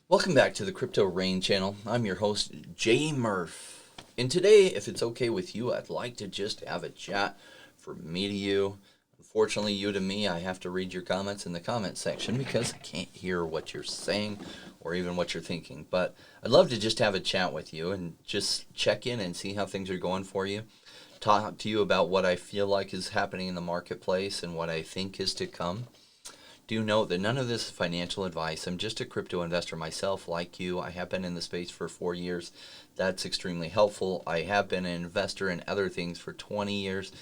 Welcome back to the Crypto Rain channel. I'm your host, Jay Murph. And today, if it's okay with you, I'd like to just have a chat from me to you. Unfortunately, you to me, I have to read your comments in the comment section because I can't hear what you're saying or even what you're thinking. But I'd love to just have a chat with you and just check in and see how things are going for you. Talk to you about what I feel like is happening in the marketplace and what I think is to come. Do note that none of this is financial advice. I'm just a crypto investor myself, like you. I have been in the space for 4 years. That's extremely helpful. I have been an investor in other things for 20 years.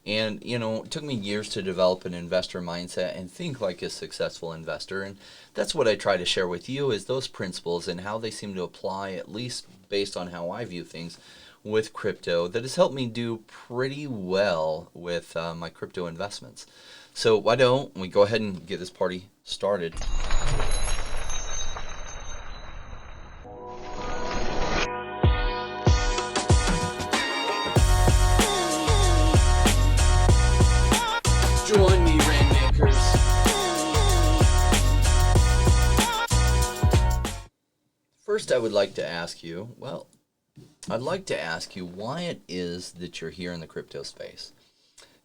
And, it took me years to develop an investor mindset and think like a successful investor. And that's what I try to share with you is those principles and how they seem to apply, at least based on how I view things with crypto, that has helped me do pretty well with my crypto investments. So why don't we go ahead and get this party started? Join me, Rainmakers. First, I would like to ask you, why it is that you're here in the crypto space.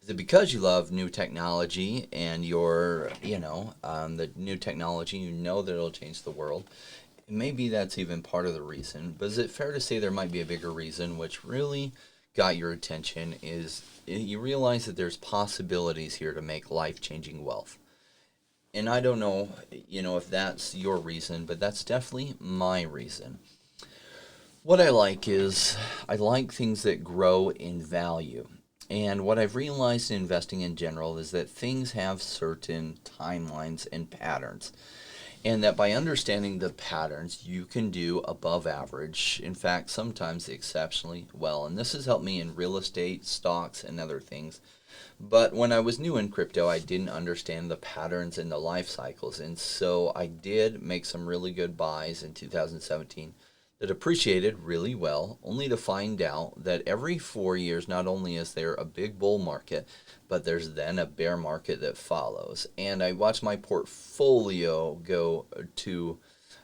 Is it because you love new technology and the new technology, that it'll change the world? Maybe that's even part of the reason, but is it fair to say there might be a bigger reason which really got your attention is you realize that there's possibilities here to make life-changing wealth? And I don't know, if that's your reason, but that's definitely my reason. What I like is I like things that grow in value. And what I've realized in investing in general is that things have certain timelines and patterns. And that by understanding the patterns, you can do above average, in fact, sometimes exceptionally well. And this has helped me in real estate, stocks, and other things. But when I was new in crypto, I didn't understand the patterns and the life cycles. And so I did make some really good buys in 2017 that appreciated really well, only to find out that every 4 years, not only is there a big bull market, but there's then a bear market that follows. And I watched my portfolio go to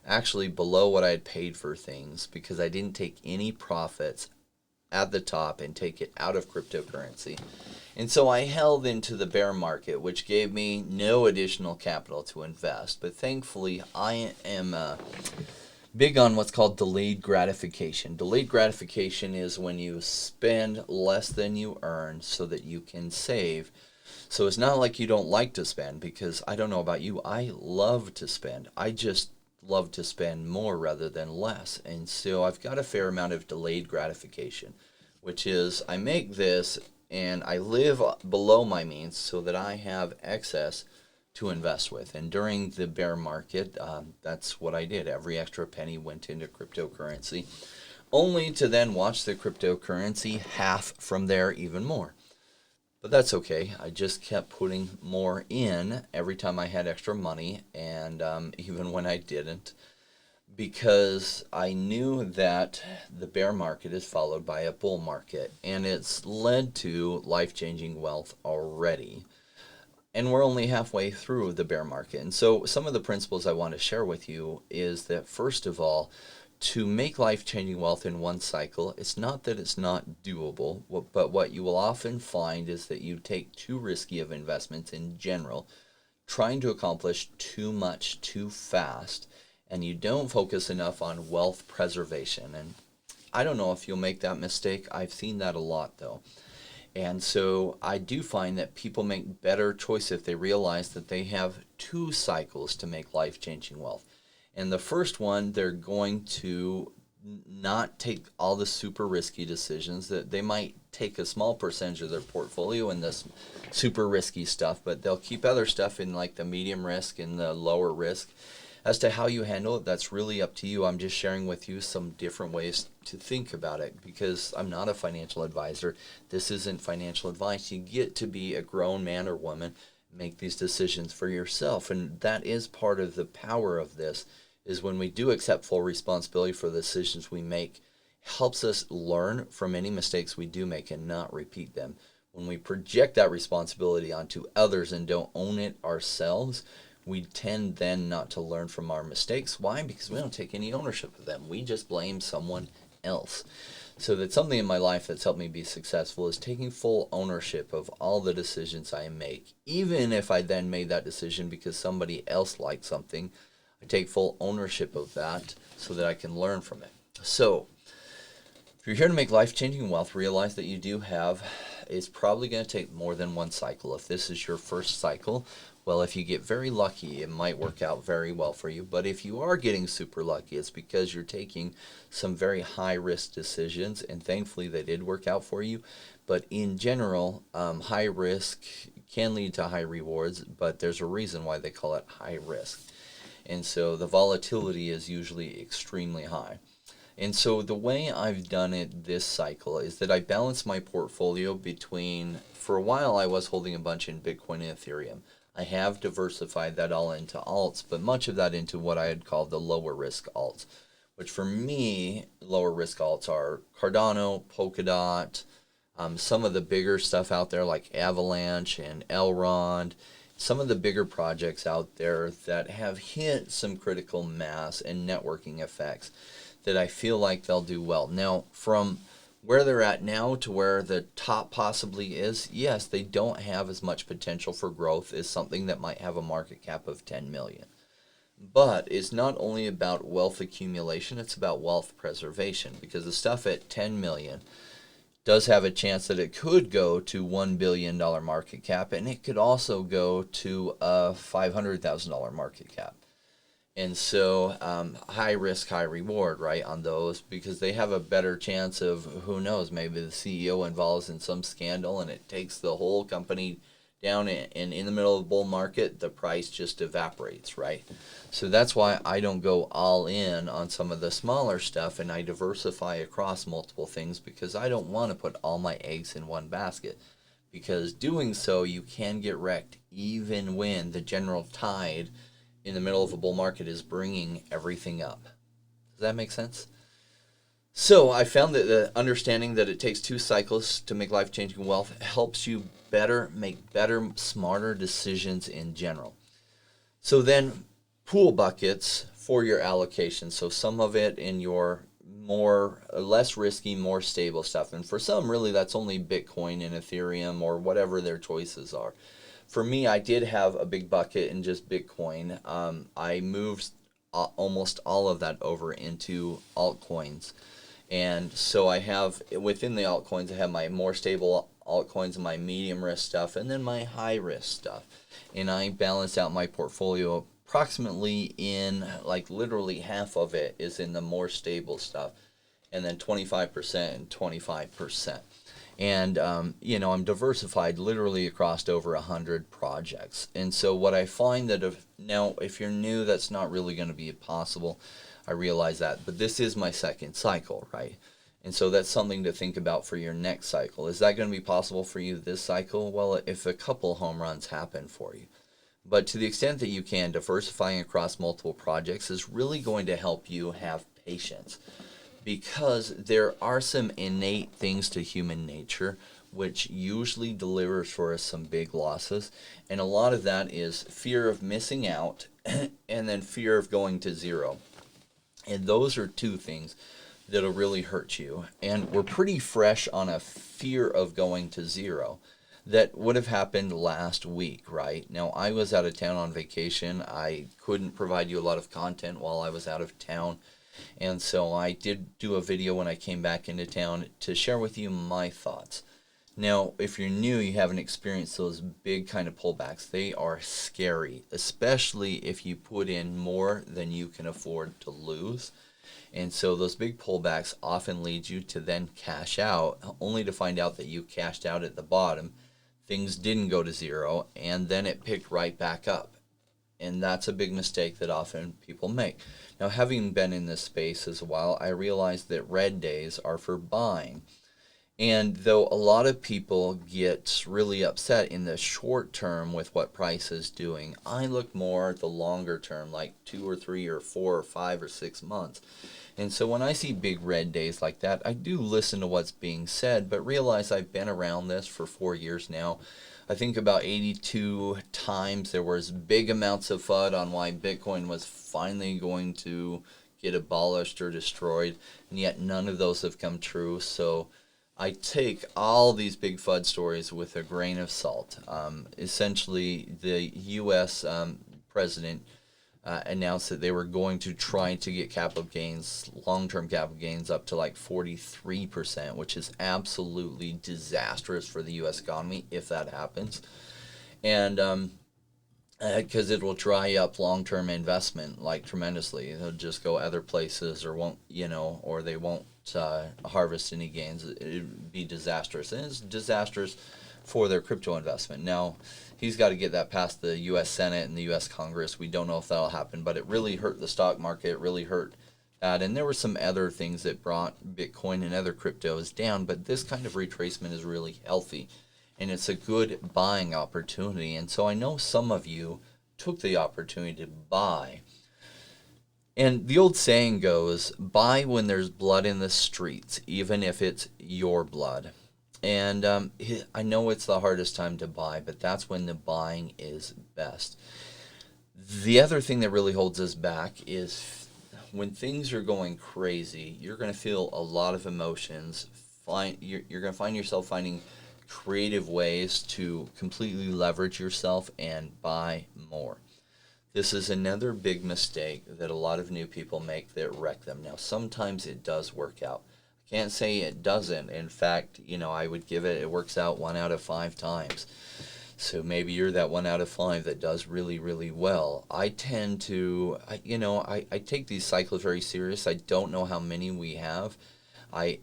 actually below what I had paid for things because I didn't take any profits at the top and take it out of cryptocurrency. And so I held into the bear market, which gave me no additional capital to invest. But thankfully, I am big on what's called delayed gratification. Delayed gratification is when you spend less than you earn so that you can save. So it's not like you don't like to spend, because I don't know about you, I love to spend. I just love to spend more rather than less. And so I've got a fair amount of delayed gratification, which is I make this and I live below my means so that I have excess to invest with. And during the bear market, that's what I did. Every extra penny went into cryptocurrency, only to then watch the cryptocurrency half from there even more. But that's okay. I just kept putting more in every time I had extra money, and even when I didn't, because I knew that the bear market is followed by a bull market, and it's led to life-changing wealth already. And we're only halfway through the bear market. And so some of the principles I want to share with you is that, first of all, to make life-changing wealth in one cycle, it's not that it's not doable, but what you will often find is that you take too risky of investments in general, trying to accomplish too much too fast, and you don't focus enough on wealth preservation. And I don't know if you'll make that mistake. I've seen that a lot, though. And so I do find that people make better choice if they realize that they have two cycles to make life-changing wealth. And the first one, they're going to not take all the super risky decisions. That they might take a small percentage of their portfolio in this super risky stuff, but they'll keep other stuff in like the medium risk and the lower risk. As to how you handle it, that's really up to you. I'm just sharing with you some different ways to think about it because I'm not a financial advisor. This isn't financial advice. You get to be a grown man or woman, make these decisions for yourself. And that is part of the power of this, is when we do accept full responsibility for the decisions we make, helps us learn from any mistakes we do make and not repeat them. When we project that responsibility onto others and don't own it ourselves, we tend then not to learn from our mistakes. Why? Because we don't take any ownership of them. We just blame someone else. So that's something in my life that's helped me be successful, is taking full ownership of all the decisions I make. Even if I then made that decision because somebody else liked something, I take full ownership of that so that I can learn from it. So if you're here to make life-changing wealth, realize that you do have, it's probably going to take more than one cycle. If this is your first cycle, well, if you get very lucky, it might work out very well for you. But if you are getting super lucky, it's because you're taking some very high-risk decisions, and thankfully they did work out for you. But in general, high risk can lead to high rewards, but there's a reason why they call it high risk. And so the volatility is usually extremely high. And so the way I've done it this cycle is that I balance my portfolio between, for a while I was holding a bunch in Bitcoin and Ethereum. I have diversified that all into alts, but much of that into what I had called the lower risk alts, which for me, lower risk alts are Cardano, Polkadot, some of the bigger stuff out there like Avalanche and Elrond, some of the bigger projects out there that have hit some critical mass and networking effects that I feel like they'll do well. Now, from where they're at now to where the top possibly is, yes, they don't have as much potential for growth as something that might have a market cap of 10 million. But it's not only about wealth accumulation, it's about wealth preservation, because the stuff at 10 million does have a chance that it could go to $1 billion market cap, and it could also go to a $500,000 market cap. And so high risk, high reward, right, on those, because they have a better chance of, who knows, maybe the CEO involves in some scandal and it takes the whole company down, and in the middle of the bull market, the price just evaporates, right? So that's why I don't go all in on some of the smaller stuff, and I diversify across multiple things, because I don't want to put all my eggs in one basket. Because doing so, you can get wrecked even when the general tide in the middle of a bull market is bringing everything up. Does that make sense? So I found that the understanding that it takes 2 cycles to make life-changing wealth helps you make better, smarter decisions in general. So then pool buckets for your allocation. So some of it in your less risky, more stable stuff. And for some, really, that's only Bitcoin and Ethereum or whatever their choices are. For me, I did have a big bucket in just Bitcoin. I moved almost all of that over into altcoins. And so I have, within the altcoins, I have my more stable altcoins and my medium risk stuff, and then my high risk stuff. And I balance out my portfolio approximately in, like, literally half of it is in the more stable stuff, and then 25% and 25%. And, I'm diversified literally across over 100 projects. And so what I find that if you're new, that's not really going to be possible. I realize that. But this is my second cycle, right? And so that's something to think about for your next cycle. Is that going to be possible for you this cycle? Well, if a couple home runs happen for you. But to the extent that you can, diversifying across multiple projects is really going to help you have patience. Because there are some innate things to human nature which usually delivers for us some big losses. And a lot of that is fear of missing out and then fear of going to zero. And those are 2 things that'll really hurt you. And we're pretty fresh on a fear of going to zero. That would have happened last week, right? Now, I was out of town on vacation. I couldn't provide you a lot of content while I was out of town. And so I did do a video when I came back into town to share with you my thoughts. Now, if you're new, you haven't experienced those big kind of pullbacks. They are scary, especially if you put in more than you can afford to lose. And so those big pullbacks often lead you to then cash out, only to find out that you cashed out at the bottom. Things didn't go to zero, and then it picked right back up. And that's a big mistake that often people make. Now, having been in this space as a while, I realized that red days are for buying. And though a lot of people get really upset in the short term with what price is doing, I look more at the longer term, like 2 or 3 or 4 or 5 or 6 months. And so when I see big red days like that, I do listen to what's being said, but realize I've been around this for 4 years now. I think about 82 times there was big amounts of FUD on why Bitcoin was finally going to get abolished or destroyed, and yet none of those have come true. So I take all these big FUD stories with a grain of salt. Essentially, the U.S. President announced that they were going to try to get capital gains, long-term capital gains, up to like 43%, which is absolutely disastrous for the U.S. economy if that happens. And because it will dry up long-term investment like tremendously. They'll just go other places or won't, or they won't harvest any gains. It'd be disastrous. And it's disastrous for their crypto investment. Now, he's got to get that past the U.S. Senate and the U.S. Congress. We don't know if that'll happen, but it really hurt the stock market. It really hurt that. And there were some other things that brought Bitcoin and other cryptos down, but this kind of retracement is really healthy. And it's a good buying opportunity. And so I know some of you took the opportunity to buy. And the old saying goes, buy when there's blood in the streets, even if it's your blood. And I know it's the hardest time to buy, but that's when the buying is best. The other thing that really holds us back is when things are going crazy, you're going to feel a lot of emotions. You're going to find yourself finding creative ways to completely leverage yourself and buy more. This is another big mistake that a lot of new people make that wreck them. Now, sometimes it does work out. I can't say it doesn't. In fact, I would give it works out 1 out of 5 times. So maybe you're that 1 out of 5 that does really, really well. I tend to, I take these cycles very serious. I don't know how many we have. I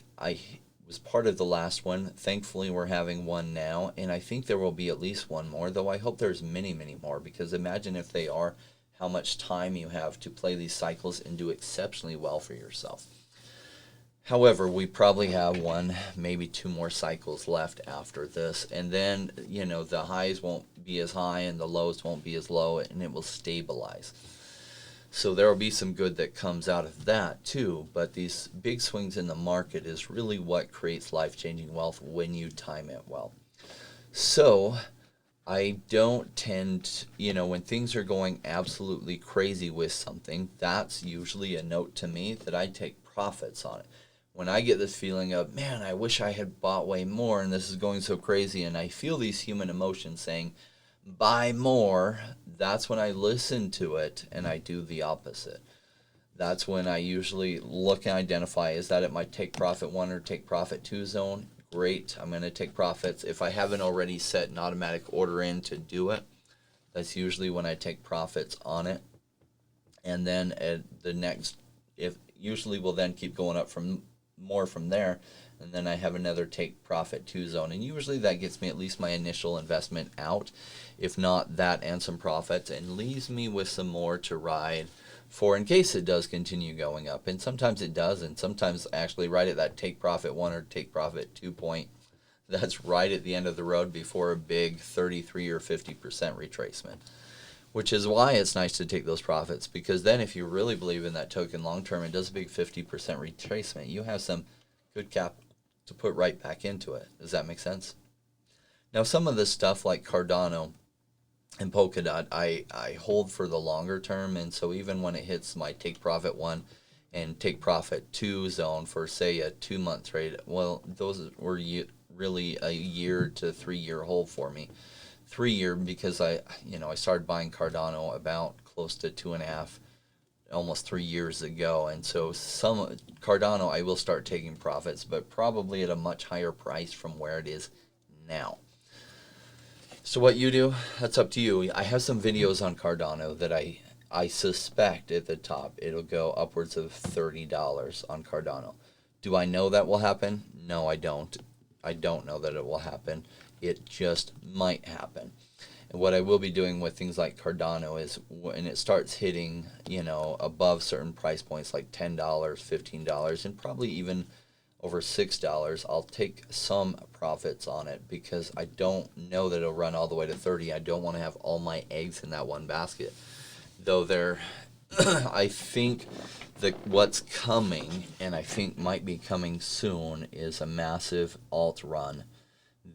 was part of the last one. Thankfully, we're having one now, and I think there will be at least one more, though I hope there's many, many more, because imagine if they are, how much time you have to play these cycles and do exceptionally well for yourself. However, we probably have 1, maybe 2 more cycles left after this, and then, the highs won't be as high and the lows won't be as low, and it will stabilize. So there will be some good that comes out of that too, but these big swings in the market is really what creates life-changing wealth when you time it well. So I don't tend, when things are going absolutely crazy with something, that's usually a note to me that I take profits on it. When I get this feeling of, man, I wish I had bought way more and this is going so crazy, and I feel these human emotions saying, buy more, that's when I listen to it and I do the opposite. That's when I usually look and identify, is that at my take profit 1 or take profit 2 zone? Great, I'm going to take profits. If I haven't already set an automatic order in to do it, that's usually when I take profits on it. And then at the next, usually will then keep going up from there, and then I have another take profit 2 zone, and usually that gets me at least my initial investment out, if not that and some profits, and leaves me with some more to ride for in case it does continue going up. And sometimes it does, and sometimes actually right at that take profit 1 or take profit 2 point, that's right at the end of the road before a big 33 or 50% retracement. Which is why it's nice to take those profits, because then if you really believe in that token long term and does a big 50% retracement, you have some good capital to put right back into it. Does that make sense? Now, some of this stuff like Cardano and Polkadot, I hold for the longer term, and so even when it hits my take profit 1 and take profit 2 zone for, say, a 2-month trade, well, those were really a year to 3-year hold for me. 3-year because I started buying Cardano about close to 2.5, almost 3 years ago, and so some Cardano I will start taking profits, but probably at a much higher price from where it is now. So what you do, that's up to you. I have some videos on Cardano that I suspect at the top it'll go upwards of $30 on Cardano. Do I know that will happen? No, I don't. I don't know that it will happen. It just might happen. And what I will be doing with things like Cardano is when it starts hitting, above certain price points like $10, $15, and probably even over $6, I'll take some profits on it because I don't know that it'll run all the way to 30. I don't want to have all my eggs in that one basket. Though I think that what's coming, and I think might be coming soon, is a massive alt run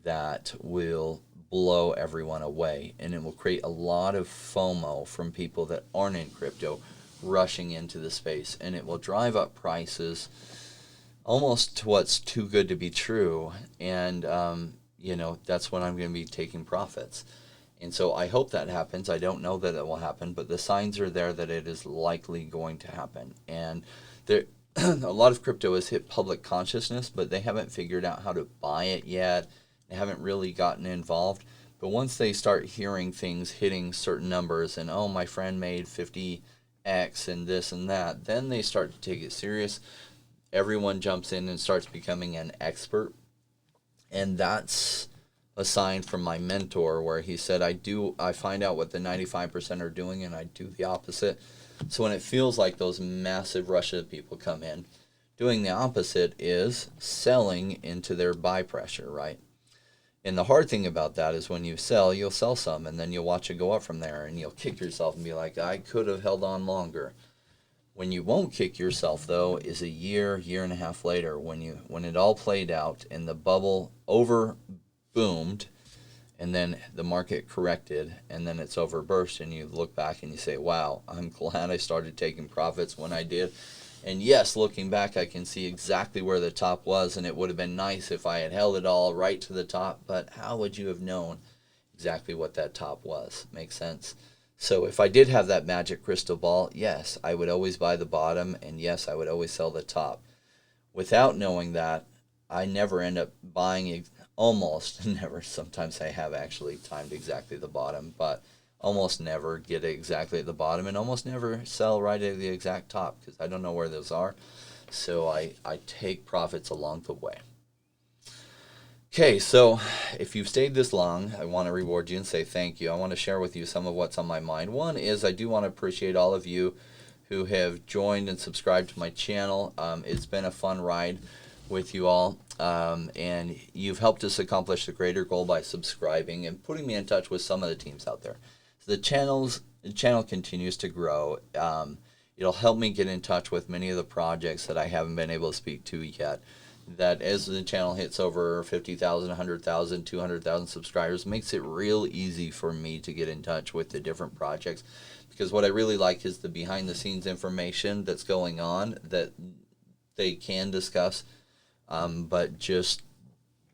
that will blow everyone away, and it will create a lot of FOMO from people that aren't in crypto rushing into the space, and it will drive up prices almost to what's too good to be true. And that's when I'm going to be taking profits. And so I hope that happens. I don't know that it will happen, but the signs are there that it is likely going to happen. And there a lot of crypto has hit public consciousness, but they haven't figured out how to buy it yet. They haven't really gotten involved. But once they start hearing things hitting certain numbers and, oh, my friend made 50x and this and that, then they start to take it serious. Everyone jumps in and starts becoming an expert. And that's a sign from my mentor where he said, I find out what the 95% are doing and I do the opposite. So when it feels like those massive rush of people come in, doing the opposite is selling into their buy pressure, right? And the hard thing about that is when you sell, you'll sell some and then you'll watch it go up from there and you'll kick yourself and be like, I could have held on longer. When you won't kick yourself, though, is a year and a half later when it all played out and the bubble over boomed and then the market corrected and then it's overburst and you look back and you say, wow, I'm glad I started taking profits when I did. And yes, looking back, I can see exactly where the top was, and it would have been nice if I had held it all right to the top, but how would you have known exactly what that top was? Makes sense? So if I did have that magic crystal ball, yes, I would always buy the bottom, and yes, I would always sell the top. Without knowing that, I never end up buying, almost never. Sometimes I have actually timed exactly the bottom, but almost never get it exactly at the bottom and almost never sell right at the exact top because I don't know where those are. So I take profits along the way. Okay, so if you've stayed this long, I want to reward you and say thank you. I want to share with you some of what's on my mind. One is I do want to appreciate all of you who have joined and subscribed to my channel. It's been a fun ride with you all, and you've helped us accomplish the greater goal by subscribing and putting me in touch with some of the teams out there. So the channel continues to grow. It'll help me get in touch with many of the projects that I haven't been able to speak to yet. That as the channel hits over 50,000, 100,000, 200,000 subscribers, makes it real easy for me to get in touch with the different projects. Because what I really like is the behind the scenes information that's going on that they can discuss, but just,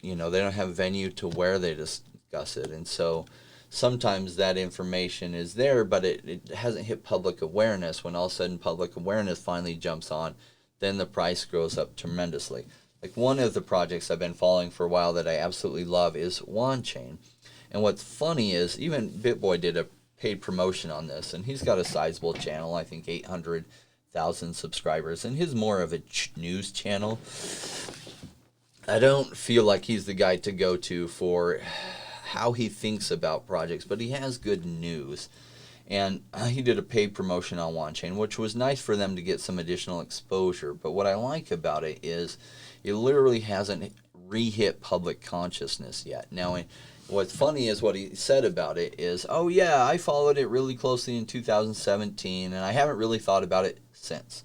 they don't have venue to where they discuss it. And so sometimes that information is there, but it hasn't hit public awareness. When all of a sudden public awareness finally jumps on, then the price grows up tremendously. Like one of the projects I've been following for a while that I absolutely love is Wanchain. And what's funny is even BitBoy did a paid promotion on this, and he's got a sizable channel, I think 800,000 subscribers, and he's more of a news channel. I don't feel like he's the guy to go to for how he thinks about projects, but he has good news. And he did a paid promotion on Wanchain, which was nice for them to get some additional exposure. But what I like about it is it literally hasn't re-hit public consciousness yet. Now, what's funny is what he said about it is, oh yeah, I followed it really closely in 2017, and I haven't really thought about it since,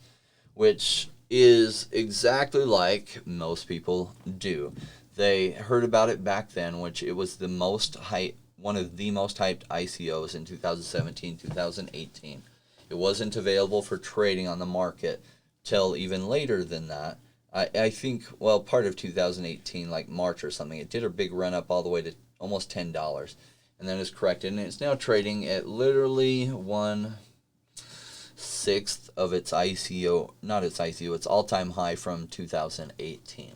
which is exactly like most people do. They heard about it back then, which it was the most hype, one of the most hyped ICOs in 2017, 2018. It wasn't available for trading on the market till even later than that. I think, well, part of 2018, like March or something, it did a big run up all the way to almost $10. And then it's corrected, and it's now trading at literally 1/6 of its ICO, not its ICO, its all-time high from 2018.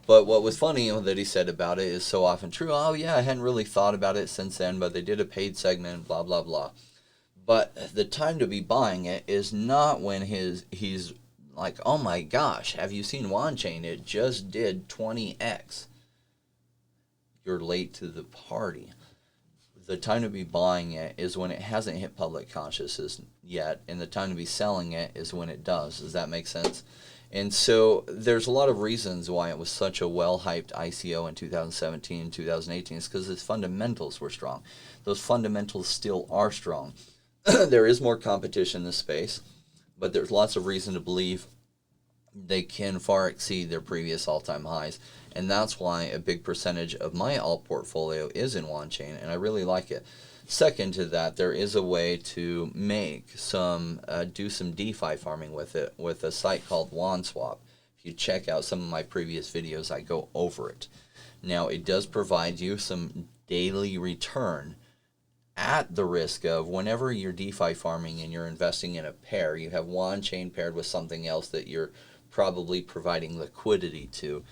But what was funny that he said about it is so often true. Oh, yeah, I hadn't really thought about it since then, but they did a paid segment, blah, blah, blah. But the time to be buying it is not when he's like, oh my gosh, have you seen Wanchain? It just did 20x. You're late to the party. The time to be buying it is when it hasn't hit public consciousness yet, and the time to be selling it is when it does. Does that make sense? And so there's a lot of reasons why it was such a well-hyped ICO in 2017 and 2018. It's because its fundamentals were strong. Those fundamentals still are strong. There is more competition in this space, but there's lots of reason to believe they can far exceed their previous all-time highs. And that's why a big percentage of my alt portfolio is in Wanchain, and I really like it. Second to that, there is a way to make some, do some DeFi farming with it, with a site called Wanchain. If you check out some of my previous videos, I go over it. Now, it does provide you some daily return at the risk of, whenever you're DeFi farming and you're investing in a pair, you have Wanchain paired with something else that you're probably providing liquidity to,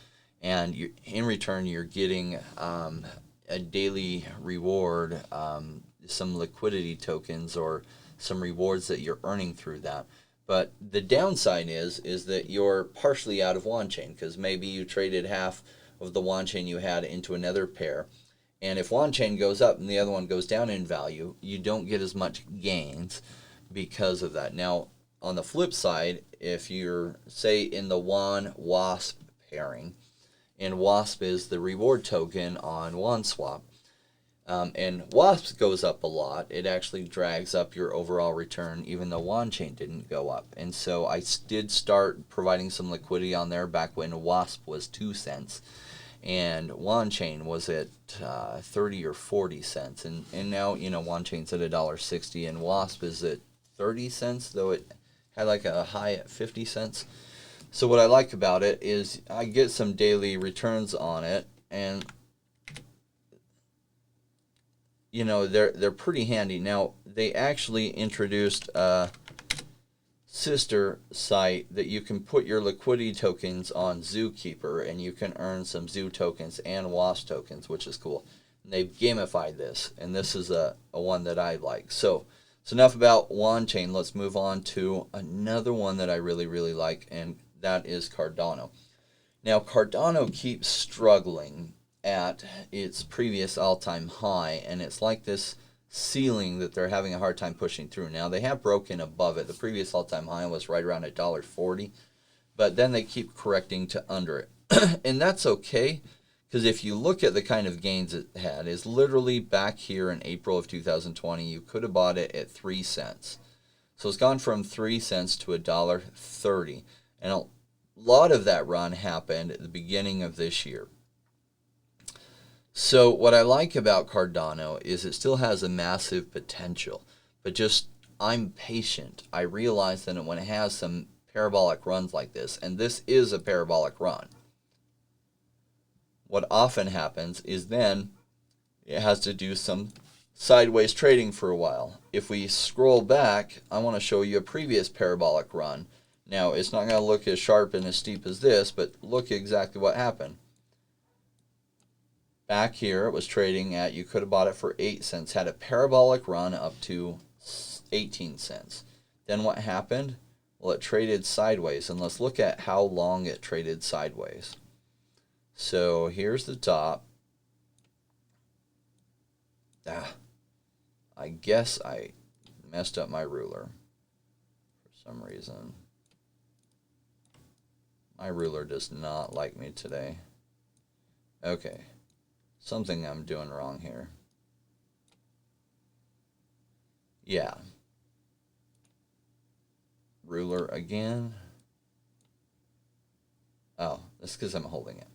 and in return you're getting a daily reward, some liquidity tokens or some rewards that you're earning through that. But the downside is that you're partially out of Wanchain, because maybe you traded half of the Wanchain you had into another pair, and if Wanchain goes up and the other one goes down in value, you don't get as much gains because of that. Now, on the flip side, if you're, say, in the WASP pairing, and WASP is the reward token on Wanswap, and WASP goes up a lot, it actually drags up your overall return, even though Wanchain didn't go up. And so I did start providing some liquidity on there back when WASP was 2 cents. And Wanchain was at 30 or 40 cents. And now, Wanchain's at $1.60, and WASP is at 30 cents, though it had like a high at 50 cents. So what I like about it is I get some daily returns on it, and they're pretty handy. Now, they actually introduced a sister site that you can put your liquidity tokens on Zookeeper, and you can earn some Zoo tokens and WASP tokens, which is cool. And they've gamified this, and this is a one that I like. So enough about Wanchain. Let's move on to another one that I really, really like, and that is Cardano. Now, Cardano keeps struggling at its previous all-time high, and it's like this ceiling that they're having a hard time pushing through. Now, they have broken above it. The previous all-time high was right around $1.40, but then they keep correcting to under it. And that's okay, because if you look at the kind of gains it had, is literally back here in April of 2020, you could have bought it at 3 cents. So it's gone from 3 cents to $1.30, and a lot of that run happened at the beginning of this year. So what I like about Cardano is it still has a massive potential, but just I'm patient. I realize that when it has some parabolic runs like this, and this is a parabolic run, what often happens is then it has to do some sideways trading for a while. If we scroll back, I want to show you a previous parabolic run. Now, it's not going to look as sharp and as steep as this, but look exactly what happened. Back here, it was trading at, you could have bought it for 8 cents, had a parabolic run up to 18 cents. Then what happened? Well, it traded sideways, and let's look at how long it traded sideways. So here's the top. I guess I messed up my ruler for some reason. My ruler does not like me today. Okay. Something I'm doing wrong here. Yeah. Ruler again. Oh, that's because I'm holding it.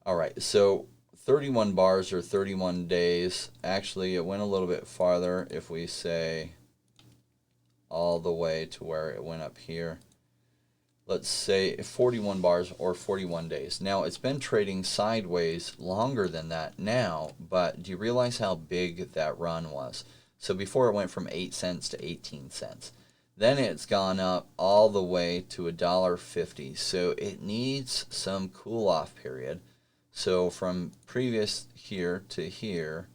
Alright, so 31 bars or 31 days. Actually, it went a little bit farther if we say all the way to where it went up here. Let's say 41 bars or 41 days. Now, it's been trading sideways longer than that now, but do you realize how big that run was? So before it went from 8 cents to 18 cents. Then it's gone up all the way to $1.50. So it needs some cool-off period. So from previous here to here,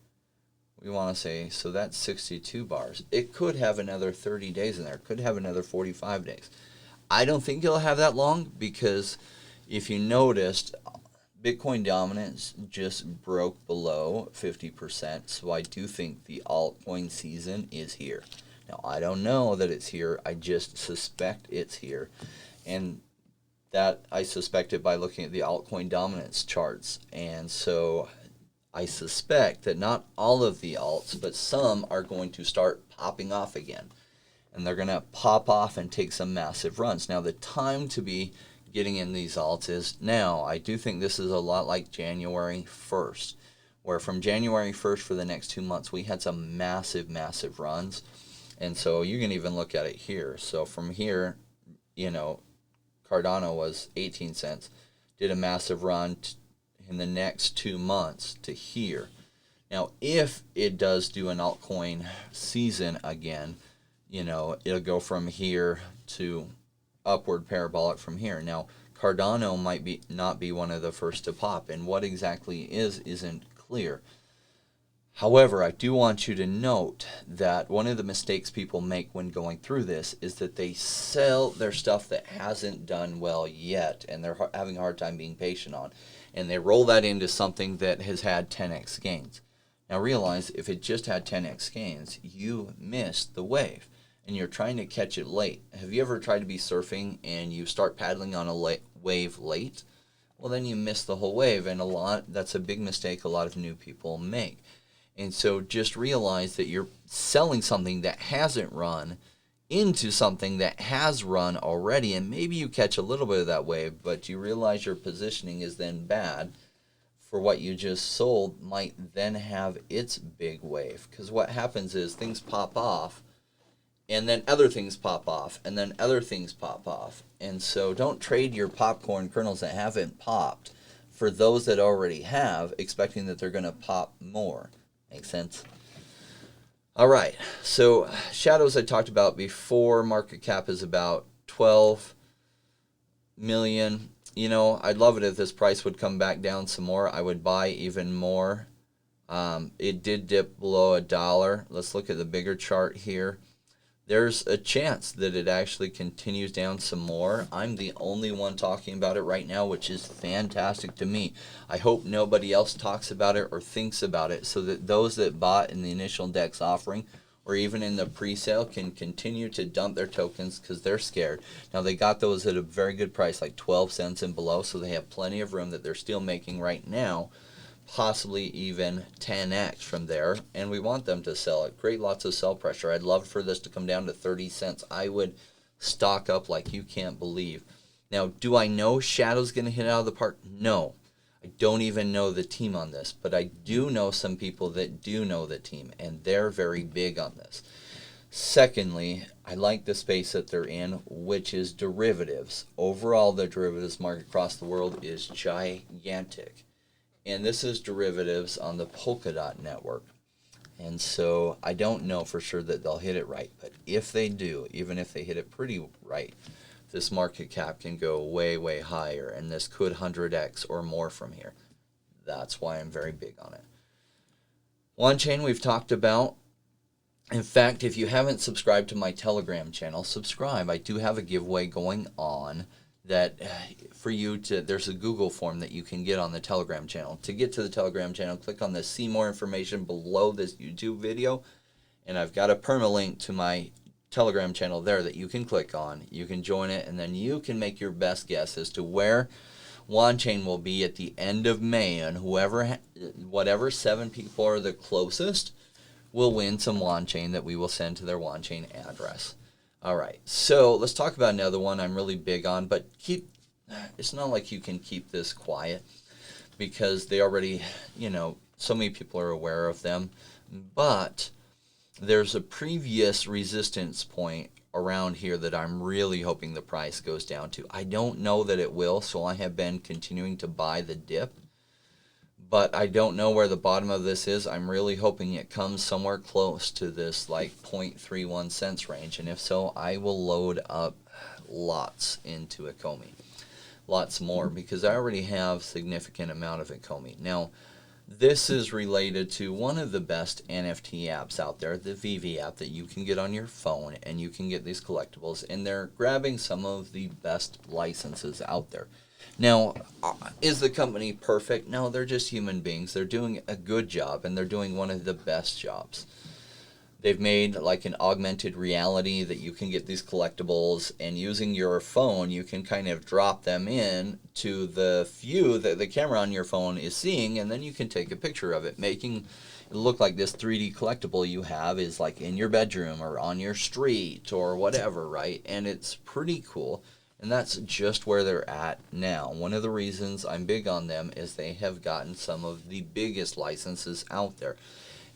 we want to say, so that's 62 bars. It could have another 30 days in there. It could have another 45 days. I don't think it'll have that long, because if you noticed, Bitcoin dominance just broke below 50%. So I do think the altcoin season is here. Now, I don't know that it's here. I just suspect it's here. And that I suspect it by looking at the altcoin dominance charts. And so I suspect that not all of the alts, but some are going to start popping off again. and they're going to pop off and take some massive runs. Now, the time to be getting in these alts is now. I do think this is a lot like January 1st, where from January 1st for the next 2 months, we had some massive, massive runs. And so you can even look at it here. So from here, Cardano was 18 cents, did a massive run in the next 2 months to here. Now, if it does do an altcoin season again, it'll go from here to upward parabolic from here. Now, Cardano might not be one of the first to pop, and what exactly isn't clear. However, I do want you to note that one of the mistakes people make when going through this is that they sell their stuff that hasn't done well yet, and they're having a hard time being patient on, and they roll that into something that has had 10x gains. Now realize, if it just had 10x gains, you missed the wave, and you're trying to catch it late. Have you ever tried to be surfing and you start paddling on a wave late? Well, then you miss the whole wave, and that's a big mistake a lot of new people make. And so just realize that you're selling something that hasn't run into something that has run already, and maybe you catch a little bit of that wave, but you realize your positioning is then bad for what you just sold might then have its big wave. Because what happens is things pop off, and then other things pop off, and then other things pop off. And so don't trade your popcorn kernels that haven't popped for those that already have, expecting that they're going to pop more. Make sense? All right. So shadows I talked about before. Market cap is about 12 million. I'd love it if this price would come back down some more. I would buy even more. It did dip below $1. Let's look at the bigger chart here. There's a chance that it actually continues down some more. I'm the only one talking about it right now, which is fantastic to me. I hope nobody else talks about it or thinks about it, so that those that bought in the initial DEX offering or even in the pre-sale can continue to dump their tokens because they're scared. Now, they got those at a very good price, like 12 cents and below, so they have plenty of room that they're still making right now, possibly even 10x from there, and we want them to sell it. Great, lots of sell pressure. I'd love for this to come down to 30 cents. I would stock up like you can't believe. Now, do I know Shadow's going to hit out of the park? No. I don't even know the team on this, but I do know some people that do know the team, and they're very big on this. Secondly, I like the space that they're in, which is derivatives. Overall, the derivatives market across the world is gigantic. And this is derivatives on the Polkadot network. And so I don't know for sure that they'll hit it right. But if they do, even if they hit it pretty right, this market cap can go way, way higher. And this could 100x or more from here. That's why I'm very big on it. Wanchain we've talked about. In fact, if you haven't subscribed to my Telegram channel, subscribe. I do have a giveaway going on that for you to, there's a Google form that you can get on the Telegram channel. To get to the Telegram channel, click on the see more information below this YouTube video, and I've got a permalink to my Telegram channel there that you can click on. You can join it, and then you can make your best guess as to where Wanchain will be at the end of May, and whatever 7 people are the closest will win some Wanchain that we will send to their Wanchain address. All right, so let's talk about another one I'm really big on, but it's not like you can keep this quiet because they already, so many people are aware of them, but there's a previous resistance point around here that I'm really hoping the price goes down to. I don't know that it will, so I have been continuing to buy the dip, but I don't know where the bottom of this is. I'm really hoping it comes somewhere close to this like 0.31 cents range. And if so, I will load up lots into Ecomi. Lots more, because I already have significant amount of Ecomi. Now, this is related to one of the best NFT apps out there, the VV app that you can get on your phone, and you can get these collectibles, and they're grabbing some of the best licenses out there. Now, is the company perfect? No, they're just human beings. They're doing a good job, and they're doing one of the best jobs. They've made like an augmented reality that you can get these collectibles, and using your phone, you can kind of drop them in to the view that the camera on your phone is seeing, and then you can take a picture of it, making it look like this 3D collectible you have is like in your bedroom or on your street or whatever, right? And it's pretty cool. And that's just where they're at now. One of the reasons I'm big on them is they have gotten some of the biggest licenses out there.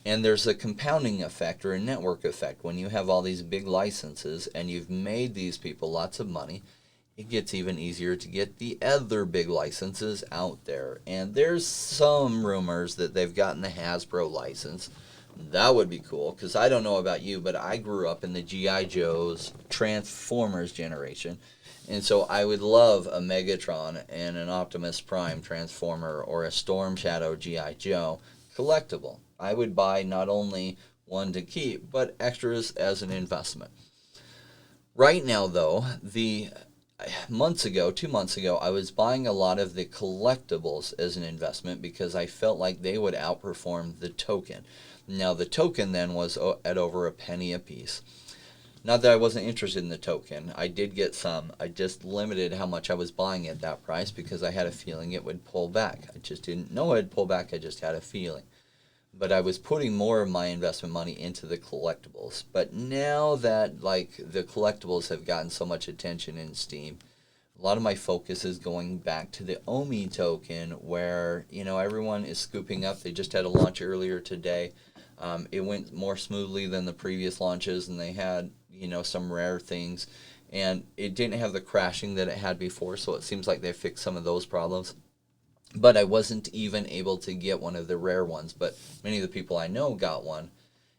And there's a compounding effect or a network effect. When you have all these big licenses and you've made these people lots of money, it gets even easier to get the other big licenses out there. And there's some rumors that they've gotten the Hasbro license. That would be cool, because I don't know about you, but I grew up in the G.I. Joe's Transformers generation. And so I would love a Megatron and an Optimus Prime Transformer or a Storm Shadow G.I. Joe collectible. I would buy not only one to keep, but extras as an investment. Right now, though, 2 months ago, I was buying a lot of the collectibles as an investment because I felt like they would outperform the token. Now, the token then was at over a penny a piece. Not that I wasn't interested in the token. I did get some. I just limited how much I was buying at that price because I had a feeling it would pull back. I just didn't know it would pull back. I just had a feeling. But I was putting more of my investment money into the collectibles. But now that like the collectibles have gotten so much attention in Steam, a lot of my focus is going back to the OMI token, where everyone is scooping up. They just had a launch earlier today. It went more smoothly than the previous launches, and they had some rare things, and it didn't have the crashing that it had before. So it seems like they fixed some of those problems. But I wasn't even able to get one of the rare ones, but many of the people I know got one.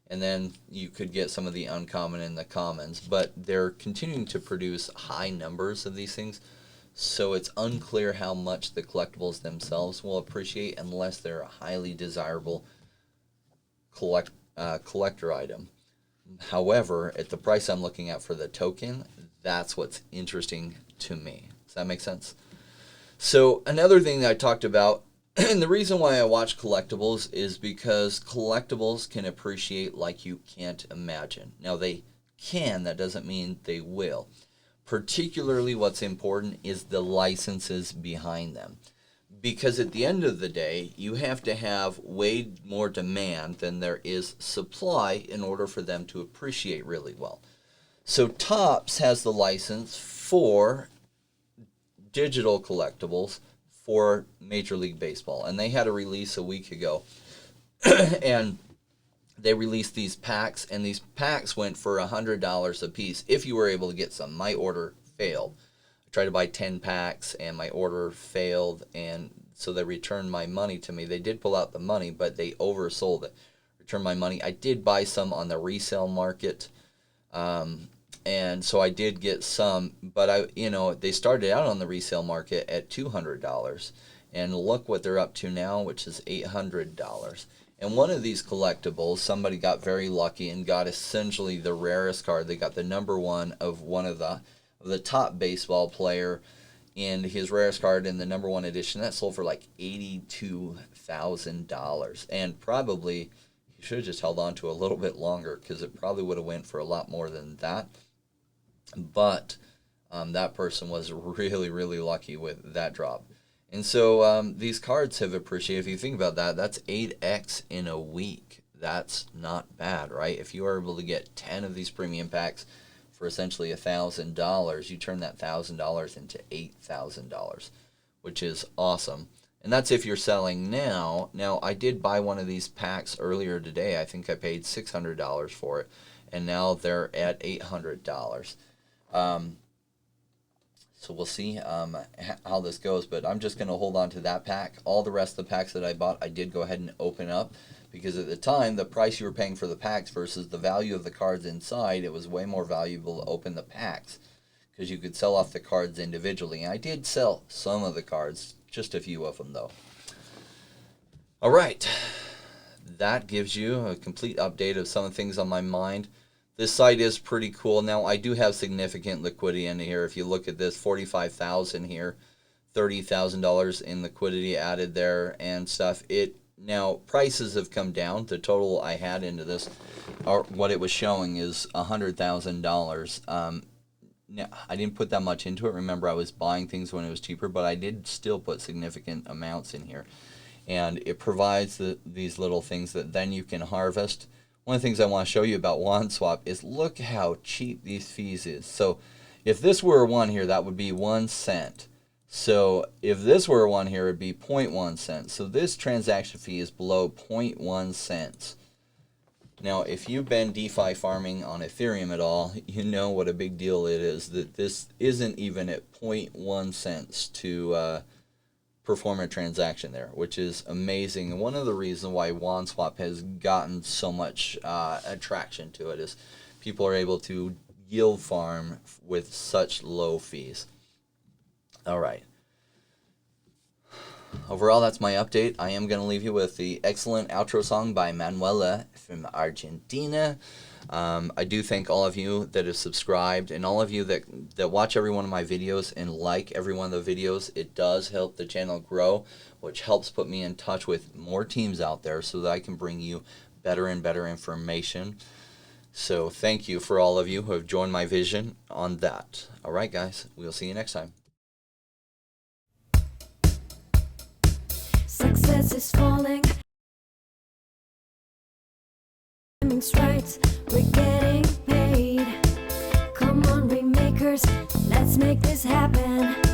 And then you could get some of the uncommon and the commons. But they're continuing to produce high numbers of these things. So it's unclear how much the collectibles themselves will appreciate unless they're a highly desirable collector item. However, at the price I'm looking at for the token, that's what's interesting to me. Does that make sense? So another thing that I talked about, and the reason why I watch collectibles is because collectibles can appreciate like you can't imagine. Now they can, that doesn't mean they will. Particularly what's important is the licenses behind them. Because at the end of the day, you have to have way more demand than there is supply in order for them to appreciate really well. So Topps has the license for digital collectibles for Major League Baseball. And they had a release a week ago. And they released these packs, and these packs went for $100 a piece if you were able to get some. My order failed. I tried to buy 10 packs, and my order failed, and so they returned my money to me. They did pull out the money, but they oversold it. Returned my money. I did buy some on the resale market, and so I did get some, but they started out on the resale market at $200, and look what they're up to now, which is $800. And one of these collectibles, somebody got very lucky and got essentially the rarest card. They got the number one of one of the top baseball player, and his rarest card in the number one edition. That sold for like $82,000. And probably he should have just held on to a little bit longer, because it probably would have went for a lot more than that. But that person was really, really lucky with that drop. And so these cards have appreciated. If you think about that, that's 8x in a week. That's not bad, right? If you are able to get 10 of these premium packs for essentially $1,000, you turn that $1,000 into $8,000, which is awesome. And that's if you're selling now. Now, I did buy one of these packs earlier today. I think I paid $600 for it, and now they're at $800. So we'll see how this goes, but I'm just going to hold on to that pack. All the rest of the packs that I bought, I did go ahead and open up, because at the time, the price you were paying for the packs versus the value of the cards inside, it was way more valuable to open the packs, because you could sell off the cards individually. And I did sell some of the cards, just a few of them though. All right, that gives you a complete update of some of the things on my mind. This site is pretty cool. Now, I do have significant liquidity in here. If you look at this, $45,000 here, $30,000 in liquidity added there and stuff. It Now, prices have come down. The total I had into this, or what it was showing, is $100,000. Now, I didn't put that much into it. Remember, I was buying things when it was cheaper, but I did still put significant amounts in here. And it provides these little things that then you can harvest. One of the things I want to show you about WanSwap is look how cheap these fees is. So if this were a 1 here, that would be 1 cent. So if this were a 1 here, it would be 0.1 cents. So this transaction fee is below 0.1 cents. Now, if you've been DeFi farming on Ethereum at all, you know what a big deal it is that this isn't even at 0.1 cents to perform a transaction there, which is amazing. And one of the reasons why WanSwap has gotten so much attraction to it is people are able to yield farm with such low fees. All right. Overall, that's my update. I am going to leave you with the excellent outro song by Manuela from Argentina. I do thank all of you that have subscribed and all of you that watch every one of my videos and like every one of the videos. It does help the channel grow, which helps put me in touch with more teams out there so that I can bring you better and better information. So thank you for all of you who have joined my vision on that. All right, guys. We'll see you next time. Success is falling. Timing's right, we're getting paid. Come on, remakers, let's make this happen.